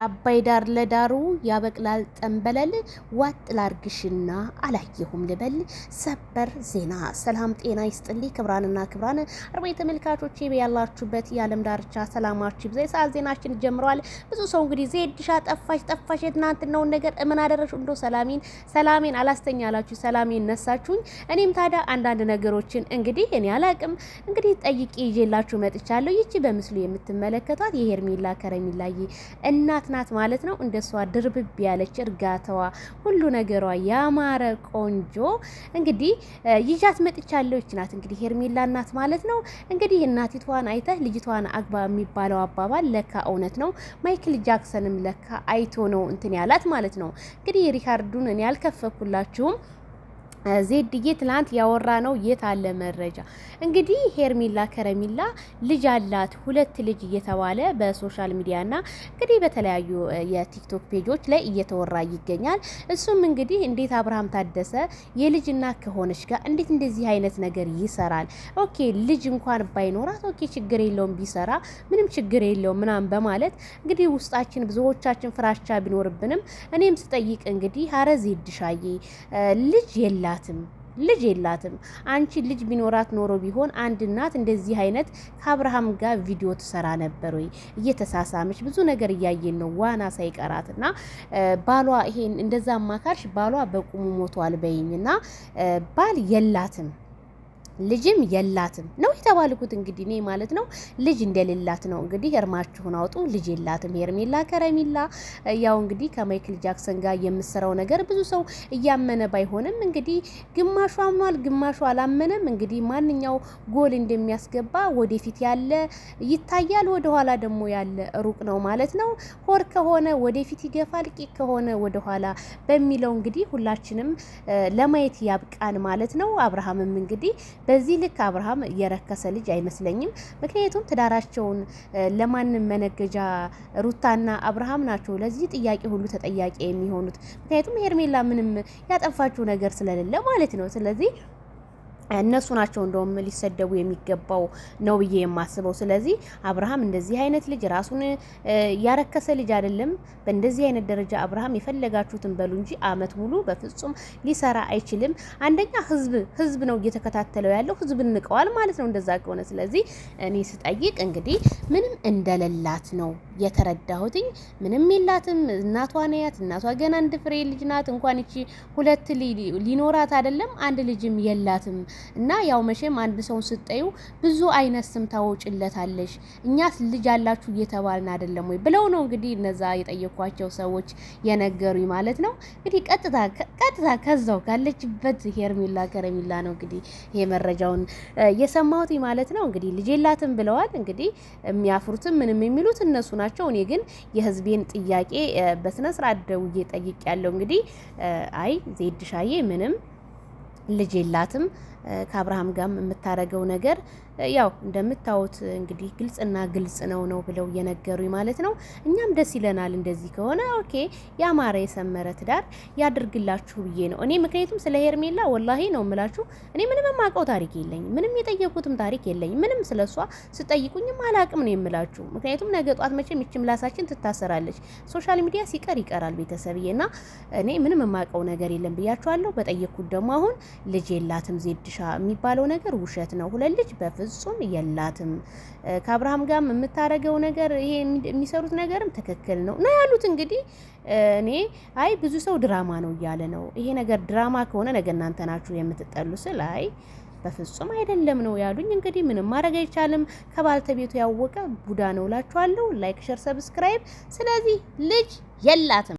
አባይ ዳር ለዳሩ ያበቅላል ጠንበለል ዋጥ ላርግሽና አላየሁም ልበል። ሰበር ዜና። ሰላም ጤና ይስጥልኝ ክብራንና ክብራን አርባይ ተመልካቾቼ ያላችሁበት የዓለም ዳርቻ ሰላማችሁ ይብዛ። የሰዓት ዜናችን ጀምሯል። ብዙ ሰው እንግዲህ ዜድሻ ጠፋሽ የትናንትናውን ነገር ምን አደረሽ እንዶ ሰላሜን አላስተኛ አላችሁ ሰላሜን ነሳችሁኝ። እኔም ታዲያ አንዳንድ ነገሮችን እንግዲህ እኔ አላቅም እንግዲህ ጠይቄ ይዤላችሁ መጥቻለሁ። ይቺ በምስሉ የምትመለከቷት የሄርሜላ ከረሚላዬ እናት ናት ማለት ነው። እንደሷ ድርብብ ያለች እርጋታዋ ሁሉ ነገሯ ያማረ ቆንጆ እንግዲህ ይዣት መጥቻለሁ። ይች ናት እንግዲህ ሄርሜላ እናት ማለት ነው። እንግዲህ እናቲቷን አይተህ ልጅቷን አግባ የሚባለው አባባል ለካ እውነት ነው። ማይክል ጃክሰንም ለካ አይቶ ነው እንትን ያላት ማለት ነው። እንግዲህ ሪካርዱን እኔ አልከፈኩላችሁም። ዜድዬ ትላንት ያወራ ነው የት አለ መረጃ። እንግዲህ ሄርሜላ ከረሚላ ልጅ አላት 2 ልጅ እየተባለ በሶሻል ሚዲያና እንግዲህ በተለያዩ የቲክቶክ ፔጆች ላይ እየተወራ ይገኛል። እሱም እንግዲህ እንዴት አብርሃም ታደሰ የልጅና ከሆነች ጋር እንዴት እንደዚህ አይነት ነገር ይሰራል? ኦኬ ልጅ እንኳን ባይኖራት ኦኬ ችግር የለውም ቢሰራ ምንም ችግር የለውም ምናምን በማለት እንግዲህ ውስጣችን ብዙዎቻችን ፍራቻ ቢኖርብንም እኔም ስጠይቅ እንግዲህ ሀረ ዜድሻዬ ልጅ የላትም። አንቺ ልጅ ቢኖራት ኖሮ ቢሆን አንድ እናት እንደዚህ አይነት ከአብርሃም ጋር ቪዲዮ ትሰራ ነበር ወይ? እየተሳሳመች ብዙ ነገር እያየን ነው ዋና ሳይቀራትና ባሏ ይሄን እንደዛ አማካርሽ ባሏ በቁሙ ሞቷል በይኝና ባል የላትም ልጅም የላትም ነው የተባልኩት። እንግዲህ እኔ ማለት ነው ልጅ እንደሌላት ነው እንግዲህ እርማችሁን አውጡ። ልጅ የላትም ሄርሜላ ከረሚላ። ያው እንግዲህ ከማይክል ጃክሰን ጋር የምሰራው ነገር ብዙ ሰው እያመነ ባይሆንም እንግዲህ ግማሹ አምኗል፣ ግማሹ አላመነም። እንግዲህ ማንኛው ጎል እንደሚያስገባ ወደፊት ያለ ይታያል፣ ወደኋላ ደግሞ ያለ ሩቅ ነው ማለት ነው። ሆር ከሆነ ወደፊት ይገፋል፣ ቂቅ ከሆነ ወደኋላ በሚለው እንግዲህ ሁላችንም ለማየት ያብቃን ማለት ነው። አብርሃምም እንግዲህ በዚህ ልክ አብርሃም የረከሰ ልጅ አይመስለኝም። ምክንያቱም ትዳራቸውን ለማንም መነገጃ ሩታና አብርሃም ናቸው ለዚህ ጥያቄ ሁሉ ተጠያቂ የሚሆኑት። ምክንያቱም ሄርሜላ ምንም ያጠፋችው ነገር ስለሌለ ማለት ነው። ስለዚህ እነሱ ናቸው እንደውም ሊሰደቡ የሚገባው ነው ብዬ የማስበው። ስለዚህ አብርሃም እንደዚህ አይነት ልጅ ራሱን ያረከሰ ልጅ አይደለም። በእንደዚህ አይነት ደረጃ አብርሃም የፈለጋችሁትን በሉ እንጂ አመት ሙሉ በፍጹም ሊሰራ አይችልም። አንደኛ ህዝብ ነው እየተከታተለው ያለው፣ ህዝብ ንቀዋል ማለት ነው እንደዛ ከሆነ። ስለዚህ እኔ ስጠይቅ እንግዲህ ምንም እንደሌላት ነው የተረዳሁትኝ። ምንም የላትም። እናቷ ነያት። እናቷ ገና አንድ ፍሬ ልጅ ናት። እንኳን እቺ 2 ሊኖራት አይደለም አንድ ልጅም የላትም። እና ያው መቼም አንድ ሰው ስጠዩ ብዙ አይነት ስም ታወጭለታለሽ። እኛስ ልጅ አላችሁ እየተባልን አይደለም ወይ ብለው ነው እንግዲህ እነዛ የጠየኳቸው ሰዎች የነገሩኝ ማለት ነው። እንግዲህ ቀጥታ ከዛው ካለችበት ሄርሜላ ከረሚላ ነው እንግዲህ ይሄ መረጃውን የሰማሁት ማለት ነው። እንግዲህ ልጅ የላትም ብለዋል። እንግዲህ የሚያፍሩትም ምንም የሚሉት እነሱ ናቸው። እኔ ግን የህዝቤን ጥያቄ በስነ ስርዓት ደውዬ ጠይቄያለሁ። እንግዲህ አይ ዜድሻዬ ምንም ልጅ የላትም ከአብርሃም ጋር የምታረገው ነገር ያው እንደምታዩት እንግዲህ ግልጽ ነው ብለው የነገሩኝ ማለት ነው። እኛም ደስ ይለናል እንደዚህ ከሆነ ኦኬ፣ ያማረ የሰመረ ትዳር ያድርግላችሁ ብዬ ነው እኔ። ምክንያቱም ስለ ሄርሜላ ወላሂ ነው የምላችሁ እኔ ምንም የማውቀው ታሪክ የለኝም፣ ምንም የጠየቁትም ታሪክ የለኝም። ምንም ስለሷ ስጠይቁኝም አላቅም ነው የምላችሁ። ምክንያቱም ነገ ጧት መቼም ይችም ምላሳችን ትታሰራለች፣ ሶሻል ሚዲያ ይቀራል ቤተሰብዬና እኔ ምንም የማውቀው ነገር የለም ብያችኋለሁ። በጠየቁት ደግሞ አሁን ልጅ የላትም ዜድሻ የሚባለው ነገር ውሸት ነው። 2 ልጅ በፍጹም የላትም። ከአብርሃም ጋር የምታረገው ነገር ይሄ የሚሰሩት ነገርም ትክክል ነው ያሉት። እንግዲህ እኔ አይ ብዙ ሰው ድራማ ነው እያለ ነው። ይሄ ነገር ድራማ ከሆነ ነገ እናንተ ናችሁ የምትጠሉ ስል አይ በፍጹም አይደለም ነው ያሉኝ። እንግዲህ ምንም ማድረግ አይቻልም። ከባልተቤቱ ያወቀ ቡዳ ነው እላችኋለሁ። ላይክ፣ ሼር፣ ሰብስክራይብ። ስለዚህ ልጅ የላትም።